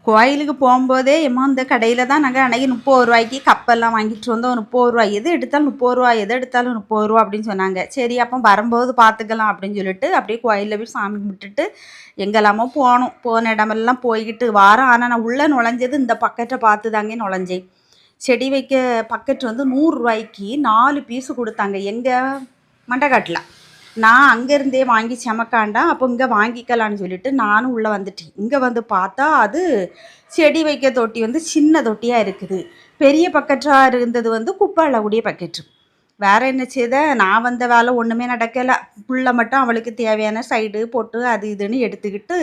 கோயிலுக்கு போகும்போதே எம்மா இந்த கடையில் தான் நாங்கள் அன்றைக்கி 30 ரூபாய்க்கு கப்பெல்லாம் வாங்கிட்டு வந்தோம். 30 ரூபா, எது எடுத்தாலும் 30 ரூபா, எது எடுத்தாலும் 30 ரூபா அப்படின்னு சொன்னாங்க. சரி அப்போ வரும்போது பார்த்துக்கலாம் அப்படின்னு சொல்லிட்டு அப்படியே கோயிலில் போய் சாமி கும்பிட்டுட்டு எங்கெல்லாமோ போனோம். போன இடமெல்லாம் போய்கிட்டு வாரம். ஆனால் நான் உள்ளே நுழைஞ்சது இந்த பக்கெட்டை பார்த்து தாங்க நுழைஞ்சேன். செடி வைக்க பக்கெட் வந்து 100 ரூபாய்க்கு 4 பீஸு கொடுத்தாங்க. எங்கள் மண்டக்காட்டில் நான் அங்கேருந்தே வாங்கி சமக்காண்டா, அப்போ இங்கே வாங்கிக்கலான்னு சொல்லிட்டு நானும் உள்ளே வந்துட்டேன். இங்கே வந்து பார்த்தா அது செடி வைக்க தொட்டி வந்து சின்ன தொட்டியாக இருக்குது. பெரிய பக்கெட்டாக இருந்தது வந்து குப்பை அள்ளக்கூடிய பக்கெட்டு. வேறு என்ன செய்த, நான் வந்த வேலை ஒன்றுமே நடக்கலை. புள்ள மட்டும் அவளுக்கு தேவையான சைடு போட்டு அது இதுன்னு எடுத்துக்கிட்டு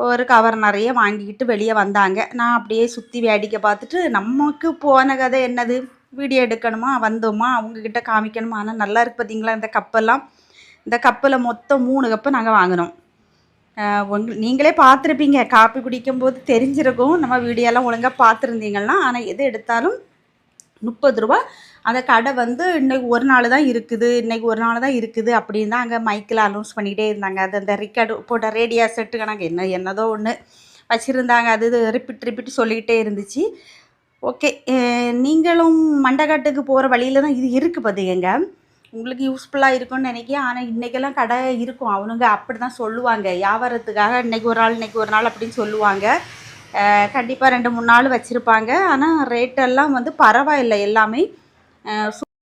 ஒரு கவர் நிறைய வாங்கிக்கிட்டு வெளியே வந்தாங்க. நான் அப்படியே சுற்றி வேடிக்கை பார்த்துட்டு, நமக்கு போன கதை என்னது, வீடியோ எடுக்கணுமா, வந்தோமா, அவங்கக்கிட்ட காமிக்கணுமா. ஆனால் நல்லா இருக்கு பார்த்தீங்களா இந்த கப்பெல்லாம். இந்த கப்பில் மொத்தம் 3 கப்பு நாங்கள் வாங்கினோம். நீங்களே பார்த்துருப்பீங்க, காப்பி குடிக்கும்போது தெரிஞ்சிருக்கும். நம்ம வீடியோலாம் ஒழுங்காக பார்த்துருந்தீங்கன்னா. ஆனால் எது எடுத்தாலும் 30 ரூபா. அந்த கடை வந்து இன்றைக்கி ஒரு நாள் தான் இருக்குது, இன்றைக்கி ஒரு நாள் தான் இருக்குது அப்படின்னு தான் அங்கே மைக்கில் அனௌன்ஸ் பண்ணிக்கிட்டே இருந்தாங்க. அது அந்த ரெக்கார்டு போட்ட ரேடியோ செட்டு கணக்கு என்னதோ ஒன்று வச்சுருந்தாங்க. அது ரிப்பீட் சொல்லிக்கிட்டே இருந்துச்சு. ஓகே, நீங்களும் மண்டக்காட்டுக்கு போகிற வழியில் தான் இது இருக்குது பார்த்துக்கங்க. உங்களுக்கு யூஸ்ஃபுல்லாக இருக்கும்னு நினைக்கிறேன். ஆனால் இன்றைக்கெல்லாம் கடை இருக்கும். அவனுங்க அப்படி தான் சொல்லுவாங்க, வியாபாரத்துக்காக இன்றைக்கி ஒரு நாள் அப்படின்னு சொல்லுவாங்க. கண்டிப்பாக 2-3 நாள் வச்சுருப்பாங்க. ஆனால் ரேட்டெல்லாம் வந்து பரவாயில்லை எல்லாமே.